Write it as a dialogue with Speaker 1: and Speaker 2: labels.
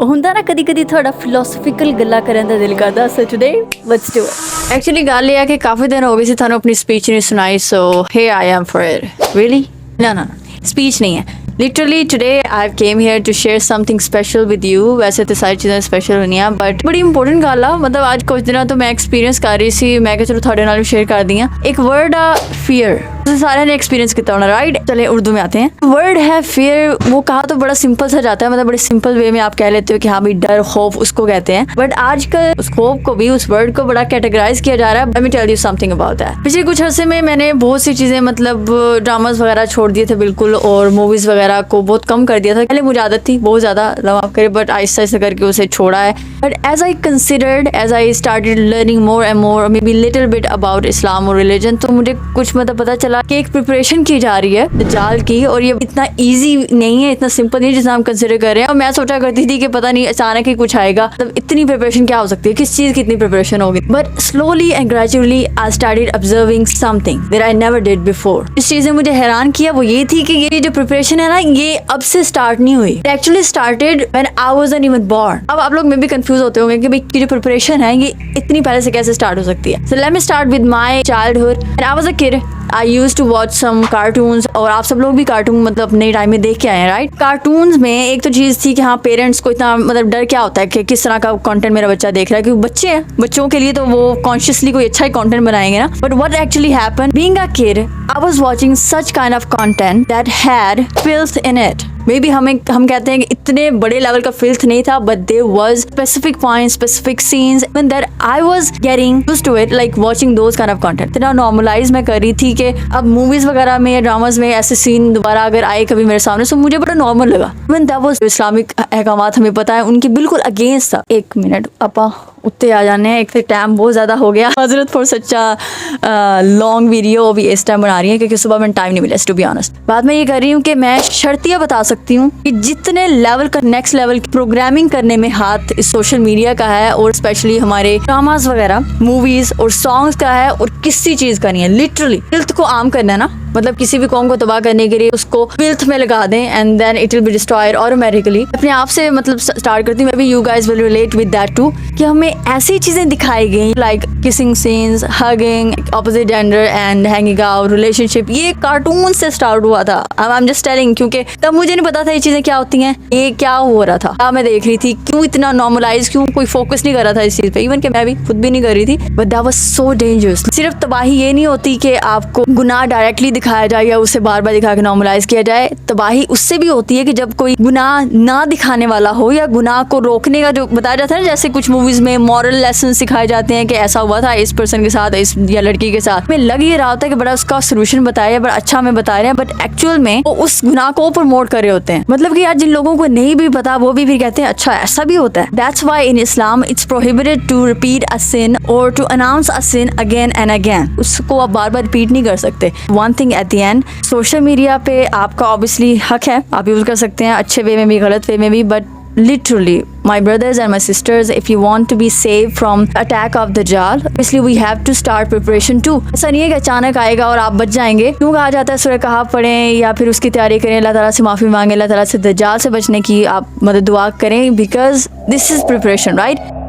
Speaker 1: ਹੁੰਦਾ ਨਾ ਕਦੀ ਕਦੀ ਥੋੜਾ ਫਿਲੋਸਫੀਕਲ ਗੱਲਾਂ ਕਰਨ ਦਾ ਦਿਲ ਕਰਦਾ so today let's do it actually ਗੱਲ ਇਹ ਹੈ ਕਿ ਕਾਫੀ ਦਿਨ ਹੋ ਗਏ ਸੀ ਤੁਹਾਨੂੰ ਆਪਣੀ ਸਪੀਚ ਨਹੀਂ ਸੁਣਾਈ so hey I am for it really ना स्पीच नहीं है literally today I came here to share something special with you वैसे तो सारी चीज़ें स्पेशल होनी है बट बड़ी इंपॉर्टेंट गल आ मतलब आज कुछ दिनों तो मैं एक्सपीरियंस कर रही सी मैं चलो थोड़े नाल शेयर कर दी एक वर्ड आ फियर सारे ने एक्सपीरियंस किया होना राइट चले उर्दू में आते हैं वर्ड है फियर वो कहा तो बड़ा सिंपल सा जाता है मतलब बड़े सिंपल वे में आप कह लेते हो कि हाँ भाई डर खौफ उसको कहते हैं बट आजकल उस खौफ को भी उस वर्ड को बड़ा कैटेगराइज किया जा रहा है। Let me tell you something about that. पिछले कुछ अर्से में मैंने बहुत सी चीज़ें मतलब ड्रामाज वगैरह छोड़ दिए थे बिल्कुल और मूवीज़ वगैरह को बहुत कम कर दिया था। पहले मुझे आदत थी बहुत ज़्यादा माफ करे बट आहिस्ता आहिस्ता करके उसे छोड़ा है but as I considered as I started learning more and more maybe little bit about Islam और रिलीजन तो मुझे कुछ मतलब पता चला कि एक प्रिपरेशन की जा रही है दज्जाल की और ये इतना इजी नहीं है इतना सिंपल नहीं जितना हम कंसिडर कर रहे हैं। और मैं सोचा करती थी कि पता नहीं अचानक ही कुछ आएगा मतलब इतनी प्रिपरेशन क्या हो सकती है किस चीज़ की इतनी प्रिपरेशन होगी but slowly and gradually I started observing something that I never did before. इस चीज़ ने मुझे हैरान किया वो ये थी कि ये जो प्रिपरेशन है ना ये अब से स्टार्ट नहीं हुई actually started when I wasn't even born. अब आप लोग में भी कंफ्यूज होते होंगे कि भाई की जो प्रिपरेशन है ये इतनी पहले से कैसे स्टार्ट हो सकती है। So let me start with my childhood and I was a kid I use to watch some cartoons और आप सब लोग भी कार्टून मतलब अपने टाइम में देख के आए हैं राइट। कार्टून्स में एक तो चीज़ थी कि हाँ पेरेंट्स को इतना मतलब डर क्या होता है कि किस तरह का कंटेंट मेरा बच्चा देख रहा है क्योंकि बच्चे हैं बच्चों के लिए तो वो कॉन्शियसली कोई अच्छा ही कंटेंट बनाएंगे ना but what actually happened being a kid I was watching such kind of content that had filth in it. May be हम कहते हैं कि इतने बड़े लेवल का फिल्थ नहीं था but there was specific points specific scenes when that I was getting used to it like watching those kind of content. इतना नॉर्मलाइज मैं कर रही थी कि अब मूवीज वगैरह में या ड्रामाज में ऐसे सीन दोबारा अगर आए कभी मेरे सामने तो मुझे बड़ा नॉर्मल लगा। व्हेन दैट वाज इस्लामिक अहकामात हमें पता है उनके बिल्कुल अगेंस्ट था। एक मिनट अपा उत्ते आ जाने हैं एक तो टाइम बहुत ज़्यादा हो गया हजरत फॉर सच्चा लॉन्ग वीडियो अभी इस टाइम बना रही है क्योंकि सुबह में टाइम नहीं मिला टू बी ऑनेस्ट। बात मैं ये कर रही हूँ कि मैं शर्तिया बता सकती हूँ कि जितने लेवल का नेक्स्ट लेवल की प्रोग्रामिंग करने में हाथ इस सोशल मीडिया का है और स्पेशली हमारे ड्रामाज वगैरह मूवीज और सॉन्ग्स का है और किसी चीज़ का नहीं है। लिटरली फिल्थ को आम करना है ना मतलब किसी भी कौम को तबाह करने के लिए उसको फिल्थ में लगा दें and then it will be destroyed automatically. अपने आप से मतलब स्टार्ट करती हूँ maybe you guys will relate with that too कि हमें ऐसी चीज़ें दिखाई गई like kissing scenes hugging opposite gender and hanging out relationship ये कार्टून से स्टार्ट हुआ था। आई एम जस्ट टेलिंग क्योंकि तब मुझे नहीं पता था ये चीज़ें क्या होती हैं ये क्या हो रहा था क्या मैं देख रही थी क्यों इतना नॉर्मलाइज क्यों कोई फोकस नहीं कर रहा था इस चीज़ पे इवन कि मैं भी खुद भी नहीं कर रही थी but that was so dangerous. सिर्फ तबाही ये नहीं होती कि आपको गुनाह डायरेक्टली दिखाया जाए या उसे बार बार दिखा के नॉर्मलाइज किया जाए तबाही उससे भी होती है कि जब कोई गुनाह ना दिखाने वाला हो या गुनाह को रोकने का जो बताया जाता है ना जैसे कुछ मूवीज में मॉरल लेसन सिखाए जाते हैं कि ऐसा हुआ था इस पर्सन के साथ इस या लड़की के साथ में लग ये रहा होता है कि बड़ा उसका सोल्यूशन बताया बड़ा अच्छा हमें बता रहे हैं बट एक्चुअल में वो उस गुनाह को प्रमोट कर रहे होते हैं। मतलब कि यार जिन लोगों को नहीं भी पता वो भी फिर कहते हैं अच्छा ऐसा भी होता है। That's why in Islam it's prohibited to repeat a sin और to announce a sin again and again. उसको आप बार बार रिपीट नहीं कर सकते। One thing at the end social media पे आपका ऑब्वियसली हक है आप यूज कर सकते हैं अच्छे वे में भी गलत वे में भी but literally my brothers and my sisters if you want to be saved from attack of dajjal obviously we have to start preparation too। ऐसा नहीं है कि अचानक आएगा और आप बच जाएंगे। क्यों कहा जाता है सूरह कहफ पढ़ें या फिर उसकी तैयारी करें अल्लाह ताला से माफ़ी मांगे अल्लाह ताला से दज्जाल से बचने की आप मतलब दुआ करें because this is preparation right.